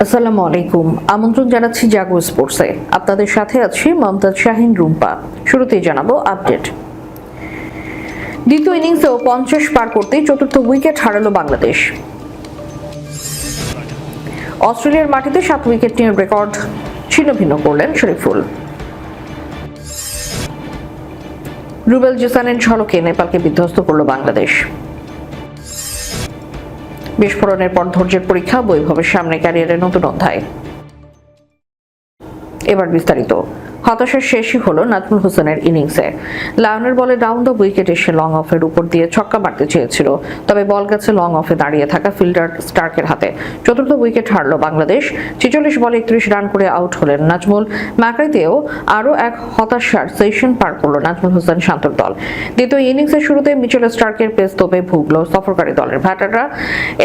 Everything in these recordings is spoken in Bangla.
আসসালামু আলাইকুম। আমন্ত্রণ জানাচ্ছি জাগো স্পোর্টসে। আপনাদের সাথে আছি মমতাজ শাহিন রুম্পা। শুরুতেই জানাবো আপডেট। দ্বিতীয় ইনিংসেও 50 পার করতে চতুর্থ উইকেট হারালো বাংলাদেশ। অস্ট্রেলিয়ার মাটিতে 7 উইকেট নিয়ে রেকর্ড ছিন্নভিন্ন করলেন শরীফুল। রুবেল জেসানের ঝলকে নেপালকে বিধ্বস্ত করল বাংলাদেশ। বিস্ফোরণের পর ধৈর্যের পরীক্ষা, বৈভবের সামনে ক্যারিয়ারের নতুন অধ্যায়। এবার বিস্তারিত। হতাশার শেষই হলো নাজমুল হোসেনের ইনিংসে। লায়নের বলে ডাউন দ্য উইকেট এসে লং অফের উপর দিয়ে ছক্কা মারতে চেয়েছিল, তবে বল গেছে লং অফে দাঁড়িয়ে থাকা ফিল্ডার স্টার্কের হাতে। চতুর্থ উইকেট হারলো বাংলাদেশ। 46 বলে 31 রান করে আউট হলেন নাজমুল। ম্যাকাইতেও আরও এক হতাশার সেশন পার করল নাজমুল হোসেন শান্তর দল। দ্বিতীয় ইনিংসের শুরুতে মিচেল স্টার্কের পেস তোপে ভুগল সফরকারী দলের ব্যাটাররা।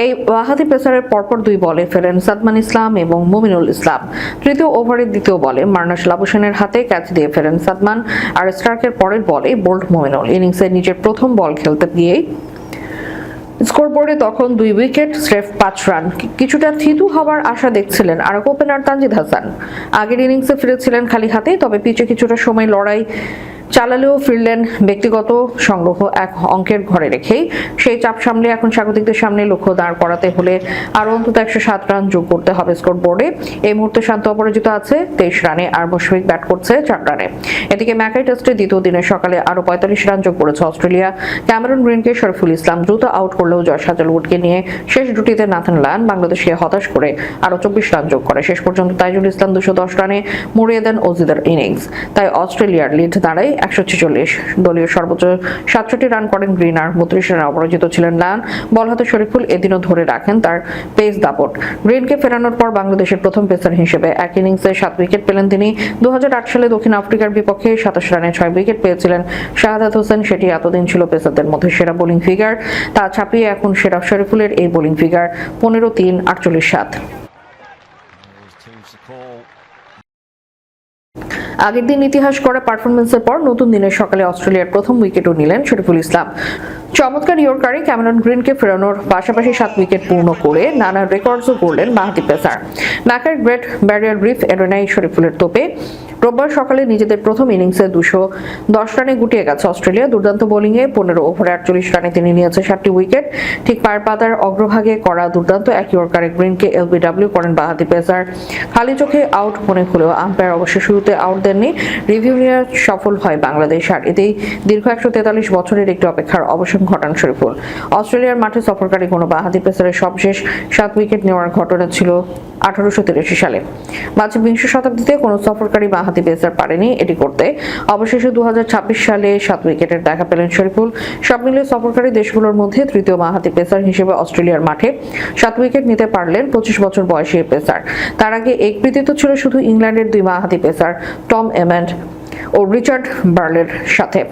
এই ওয়াহাদি পেসারের পরপর 2 বলে ফেলেন সাদমান ইসলাম এবং মুমিনুল ইসলাম। তৃতীয় ওভারের দ্বিতীয় বলে মার্নাস লাবুসেনের হাতে ক্যাচ দিয়ে ফেরেন সাদমান, আর স্টার্কের পরের বলে বোল্ড মুমিনুল। ইনিংসে নিজের প্রথম বল খেলতে গিয়েই স্কোরবোর্ডে তখন 2 উইকেট, স্রেফ 5 রান। কিছুটা থিতু হবার আশা দেখছিলেন আরেক ওপেনার তানজিদ হাসান। আগের ইনিংসে ফিরেছিলেন খালি হাতে, তবে পিচে কিছুটা সময় লড়াই চালালেও ফিরলেন ব্যক্তিগত সংগ্রহ এক অঙ্কের ঘরে রেখেই। সেই চাপ সামলে এখন স্বাগতিকদের সামনে লক্ষ্য দাঁড় করাতে হলে আরও অন্তত 107 রান যোগ করতে হবে স্কোর বোর্ডে। এই মুহূর্তে শান্ত অপরাজিত আছে 23 রানে, আর মুশফিক ব্যাট করছে 4 রানে। এদিকে ম্যাকাই টেস্টে দ্বিতীয় দিনের সকালে আরও 45 রান যোগ করেছে অস্ট্রেলিয়া। ক্যামেরন গ্রিনকে শরীফুল ইসলাম দ্রুত আউট করলেও জশ হাজালউডকে নিয়ে শেষ জুটিতে নাথান লায়ন বাংলাদেশকে হতাশ করে আরও 24 রান যোগ করে। শেষ পর্যন্ত তাইজুল ইসলাম 210 রানে মুড়িয়ে দেন অজিদের ইনিংস। তাই অস্ট্রেলিয়ার লিড দাঁড়ায় 146। দলীয় সর্বোচ্চ 67 রান করেন গ্রিন, আর 32 রানে অপরাজিত ছিলেন লায়ন। বল হাতে শরীফুল এদিনও ধরে রাখেন তার পেস দাপট। গ্রিনকে ফেরানোর পর বাংলাদেশের প্রথম পেসার হিসেবে এক ইনিংসে 7 উইকেট পেলেন তিনি। 2008 সালে দক্ষিণ আফ্রিকার বিপক্ষে 27 রানে 6 উইকেট পেয়েছিলেন শাহাদাত হোসেন। সেটি এতদিন ছিল পেসারদের মধ্যে সেরা বোলিং ফিগার। তা ছাপিয়ে এখন সেরা শরীফুলের এই বোলিং ফিগার 15-3 48-7। আগের দিন ইতিহাস করা পারফরমেন্সের পর নতুন দিনের সকালে অস্ট্রেলিয়ার প্রথম উইকেটও নিলেন শরীফুল ইসলাম। চমৎকার ইয়র্কারে ক্যামেরন গ্রিনকে ফেরানোর পাশাপাশি 7 উইকেট পূর্ণ করে নানা রেকর্ডসও গড়লেন বাঁহাতি পেসার। ম্যাকার গ্রেট ব্যারিয়ার রিফ এডোনাই শরীফুলের তোপে রোববার সকালে নিজেদের প্রথম ইনিংসে 210 রানে গুটিয়ে গেছে অস্ট্রেলিয়া। দুর্দান্ত বোলিংয়ে 15 ওভারে 48 রানে তিনি নিয়েছে 7টি উইকেট। ঠিক পায়ের পাতার অগ্রভাগে করা দুর্দান্ত এক ইয়র্কারে গ্রিনকে এলবিডব্লিউ করেন বাঁহাতি পেসার। খালি চোখে আউট মনে হলেও আম্পায়ার অবশ্য শুরুতে আউট দেননি। রিভিউ নিয়ে সফল হয় বাংলাদেশ, আর এতেই দীর্ঘ 143 বছরের একটি অপেক্ষার অবসান ঘটান শরীফুল। অস্ট্রেলিয়ার মাঠে সফরকারী কোনো বাঁহাতি পেসারের সবশেষ 7 উইকেট নেওয়ার ঘটনা ছিল 1883 সালে। মাঝে বিংশ শতাব্দীতে কোনো সফরকারী বাঁহাতি পেসার পারেনি এটি করতে। অবশেষে 2026 সালে 7 উইকেটের দেখা পেলেন শরীফুল। সব মিলিয়ে সফরকারী দেশগুলোর মধ্যে তৃতীয় বাঁহাতি পেসার হিসেবে অস্ট্রেলিয়ার মাঠে 7 উইকেট নিতে পারলেন 25 বছর বয়সী এই পেসার। তার আগে এই কৃতিত্ব ছিল শুধু ইংল্যান্ডের 2 বাঁহাতি পেসার টম এমেন্ড ও রিচার্ড বার্লের সাথে।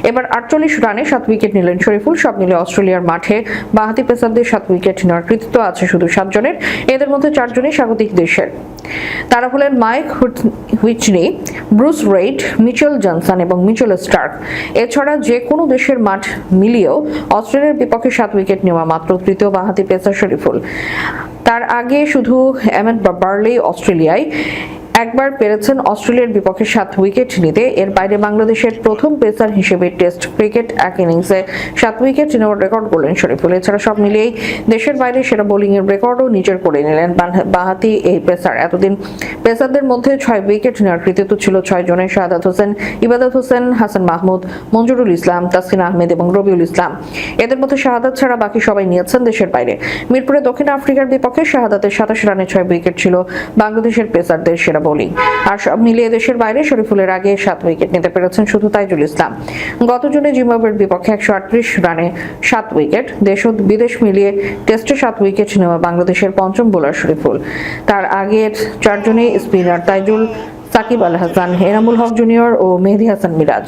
এবার 48 রানে 7 উইকেট নিলেন শরীফুল। সব মিলে অস্ট্রেলিয়ার মাঠে বাঁহাতি পেসারদের 7 উইকেট নেওয়ার কৃতিত্ব আছে শুধু 7 জনের। এদের মধ্যে 4 জনই স্বাগতিক দেশের। তারা হলেন Mike Whitney, Bruce Reid, Mitchell Johnson এবং মিচেল স্টার্ক। এছাড়া যে কোনো দেশের মাঠ মিলিয়েও অস্ট্রেলিয়ার বিপক্ষে 7 উইকেট নেওয়া মাত্র তৃতীয় বাঁহাতি পেসার শরীফুল। তার আগে শুধু এমেন্ড বার্লি অস্ট্রেলিয়ায় একবার পেরেছেন অস্ট্রেলিয়ার বিপক্ষে 7 উইকেট নিতে। এর বাইরে বাংলাদেশের প্রথম পেসার হিসেবে টেস্ট ক্রিকেট এক ইনিংসে 7 উইকেট নেওয়ার রেকর্ড করলেন শরীফুল। এছাড়া সব মিলিয়েই দেশের বাইরে সেরা বোলিং এর রেকর্ডও নিজের করে নিলেন বাঁহাতি এই পেসার। এতদিন পেসারদের মধ্যে 6 উইকেট নেওয়ার কৃতিত্ব ছিল 6 জনের: শাহাদাত হোসেন, ইবাদত হোসেন, হাসান মাহমুদ, মঞ্জুরুল ইসলাম, তাসকিন আহমেদ এবং রবিউল ইসলাম। এদের মধ্যে শাহাদাত ছাড়া বাকি সবাই নিয়েছেন দেশের বাইরে। মিরপুরে দক্ষিণ আফ্রিকার বিপক্ষে শাহাদাতের 27 রানে 6 উইকেট ছিল বাংলাদেশের পেসারদের সেরা বোলিং। আর সব মিলিয়ে দেশের বাইরে শরীফুলের আগে 7 উইকেট নিতে পেরেছেন শুধু তাইজুল ইসলাম। গত জুনে জিম্বাবুয়ের বিপক্ষে 138 রানে 7 উইকেট। দেশ ও বিদেশ মিলিয়ে টেস্টে 7 উইকেট নেওয়া বাংলাদেশের পঞ্চম বোলার শরীফুল। তার আগের 4 জনই স্পিনার তাইজুল, সাকিব আল হাসান, এনামুল হক জুনিয়র ও মেহেদী হাসান মিরাজ।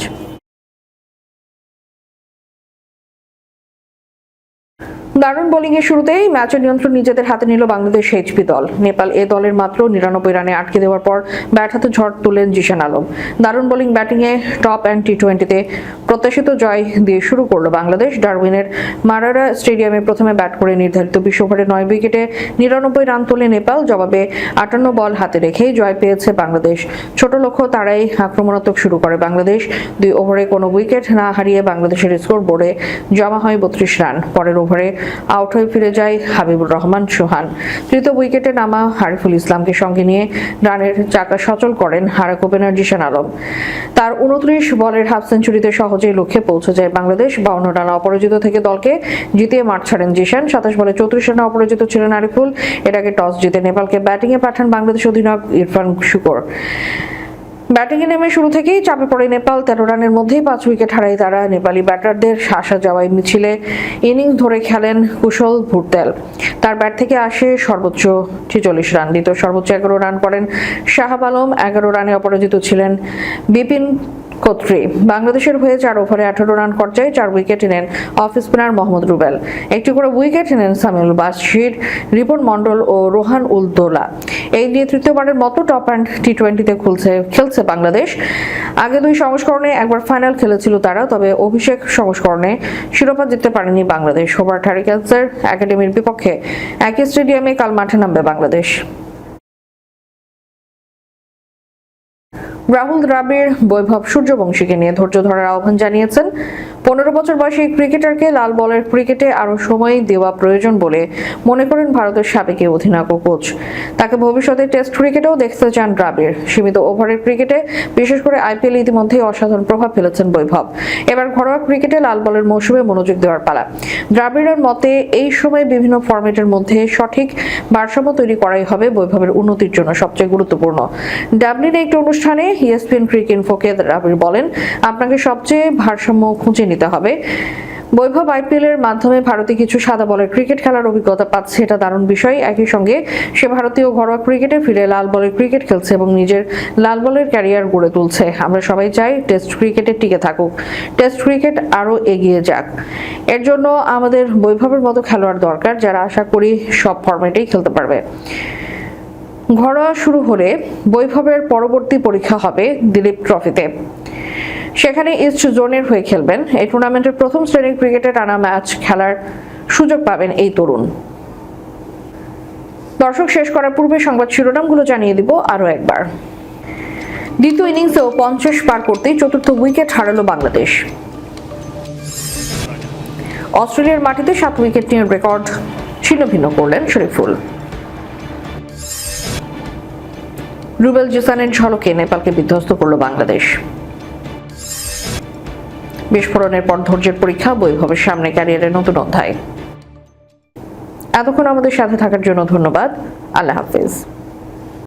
দারুণ বোলিংয়ের শুরুতেই ম্যাচের নিয়ন্ত্রণ নিজেদের হাতে নিল বাংলাদেশ এইচপি দল। নেপাল এ দলের মাত্র 99 রানে আটকে দেওয়ার পর ব্যাট হাতে ঝড় তুলেন জিশান আলম। দারুণ বোলিং ব্যাটিংয়ে টপ অ্যান্ড টি20তে প্রত্যাশিত জয় দিয়ে শুরু করল বাংলাদেশ। ডারউইনের মারারা স্টেডিয়ামে প্রথমে ব্যাট করে নির্ধারিত 20 ওভারে 9 উইকেটে 99 রান তোলে নেপাল। জবাবে 58 বল হাতে রেখেই জয় পেয়েছে বাংলাদেশ। ছোট লক্ষ্য তারাই আক্রমণাত্মক শুরু করে বাংলাদেশ। 2 ওভারে কোনো উইকেট না হারিয়ে বাংলাদেশের স্কোর বোর্ডে জমা হয় 32 রান। পরের ওভারে আউট হয়ে ফিরে যায় হাবিবুর রহমান সোহান। তৃতীয় উইকেটে নামা আরিফুল ইসলামকে সঙ্গে নিয়ে রানের চাকা সচল করেন হারাক ওপেনার জিশান আলম। তার 29 বলের হাফ সেঞ্চুরিতে সহজেই লক্ষ্যে পৌঁছে যায় বাংলাদেশ। 52 রানে অপরাজিত থেকে দলকে জিতিয়ে মাঠ ছাড়েন জিশান। 27 বলে 34 রানে অপরাজিত ছিলেন আরিফুল। এর আগে টস জিতে নেপালকে ব্যাটিংয়ে পাঠান বাংলাদেশ অধিনায়ক ইরফান শুকর। ব্যাটিংয়ে নেমে শুরু থেকেই চাপে পড়ে নেপাল। 13 রানের মধ্যেই 5 উইকেট হারায় তারা। নেপালি ব্যাটারদের আসা যাওয়ায় মিছিলে ইনিংস ধরে খেলেন কুশল ভুরতেল। তার ব্যাট থেকে আসে সর্বোচ্চ 46 রান। দ্বিতীয় সর্বোচ্চ 11 রান করেন শাহাব আলম। 11 রানে অপরাজিত ছিলেন বিপিন কোত্রি। বাংলাদেশের হয়ে 4 ওভারে 18 রান খরচায় 4 উইকেট নেন অফ স্পিনার মোহাম্মদ রুবেল। একটি করে উইকেট নেন সামিউল বাশির, রিপন মন্ডল ও রোহান উল দোলা। এই নিয়ে তৃতীয়বারের মতো টপ অ্যান্ড টি20তে খেলছে বাংলাদেশ। আগে 2 সংস্করণে একবার ফাইনাল খেলেছিল তারা, তবে অভিষেক সংস্করণে শিরোপা জিততে পারেনি বাংলাদেশ। হোবার্ট হারিকেন্সের একাডেমির বিপক্ষে একই স্টেডিয়ামে কাল মাঠে নামবে বাংলাদেশ। রাহুল দ্রাবিড় বৈভব সূর্যবংশীকে নিয়ে ধৈর্য ধরার আহ্বান জানিয়েছেন। 15 বছর বয়সী ক্রিকেটারকে লাল বলের ক্রিকেটে আরও সময় দেওয়া প্রয়োজন বলে মনে করেন ভারতের সাবেক অধিনায়ক ও কোচ। তাকে ভবিষ্যতে টেস্ট ক্রিকেটেও দেখতে চান দ্রাবিড়। সীমিত ওভারের ক্রিকেটে, বিশেষ করে আইপিএল ইতিমধ্যেই অসাধারণ প্রভাব ফেলেছেন বৈভব। এবার ঘরোয়া ক্রিকেটে লাল বলের মৌসুমে মনোযোগ দেওয়ার পালা। দ্রাবিড়ের মতে এই সময় বিভিন্ন ফরম্যাটের মধ্যে সঠিক ভারসাম্য তৈরি করাই হবে বৈভবের উন্নতির জন্য সবচেয়ে গুরুত্বপূর্ণ। ডাবলিনে একটি অনুষ্ঠানে ESPN ক্রিকেট ইনফোকে দ্রাবিড় বলেন, আপনাকে সবচেয়ে ভারসাম্য খুঁজে নিতে হবে। বৈভব আইপিএল এর মাধ্যমে ভারতে কিছু সাদা বলের ক্রিকেট খেলার অভিজ্ঞতা পাচ্ছে, এটা দারুণ বিষয়। একই সঙ্গে সে ভারতীয় ঘরোয়া ক্রিকেটে ফিরে লাল বলের ক্রিকেট খেলছে এবং নিজের লাল বলের ক্যারিয়ার গড়ে তুলছে। আমরা সবাই চাই টেস্ট ক্রিকেটে টিকে থাকুক, টেস্ট ক্রিকেট আরও এগিয়ে যাক। এর জন্য আমাদের বৈভবের মতো খেলোয়াড় দরকার, যারা আশা করি সব ফরম্যাটেই খেলতে পারবে। ঘরোয়া শুরু হলে বৈভবের পরবর্তী পরীক্ষা হবে দিলীপ ট্রফিতে। সেখানে ইস্ট জোনের হয়ে খেলবেন। এই টুর্নামেন্টের প্রথম শ্রেণীর ক্রিকেটে টানা ম্যাচ খেলার সুযোগ পাবেন এই তরুণ। দর্শক, শেষ করার পূর্বে সংবাদ শিরোনামগুলো জানিয়ে দিব আরও একবার। দ্বিতীয় ইনিংসেও 50 পার করতেই চতুর্থ উইকেট হারালো বাংলাদেশ। অস্ট্রেলিয়ার মাটিতে 7 উইকেট নিয়ে রেকর্ড ছিন্নভিন্ন করলেন শরীফুল। রুবেল জিসানের ঝলকে নেপালকে বিধ্বস্ত করল বাংলাদেশ। বিস্ফোরণের পর ধৈর্যের পরীক্ষা, বৈভবের সামনে ক্যারিয়ারের নতুন অধ্যায়। এতক্ষণ আমাদের সাথে থাকার জন্য ধন্যবাদ। আল্লাহ হাফেজ।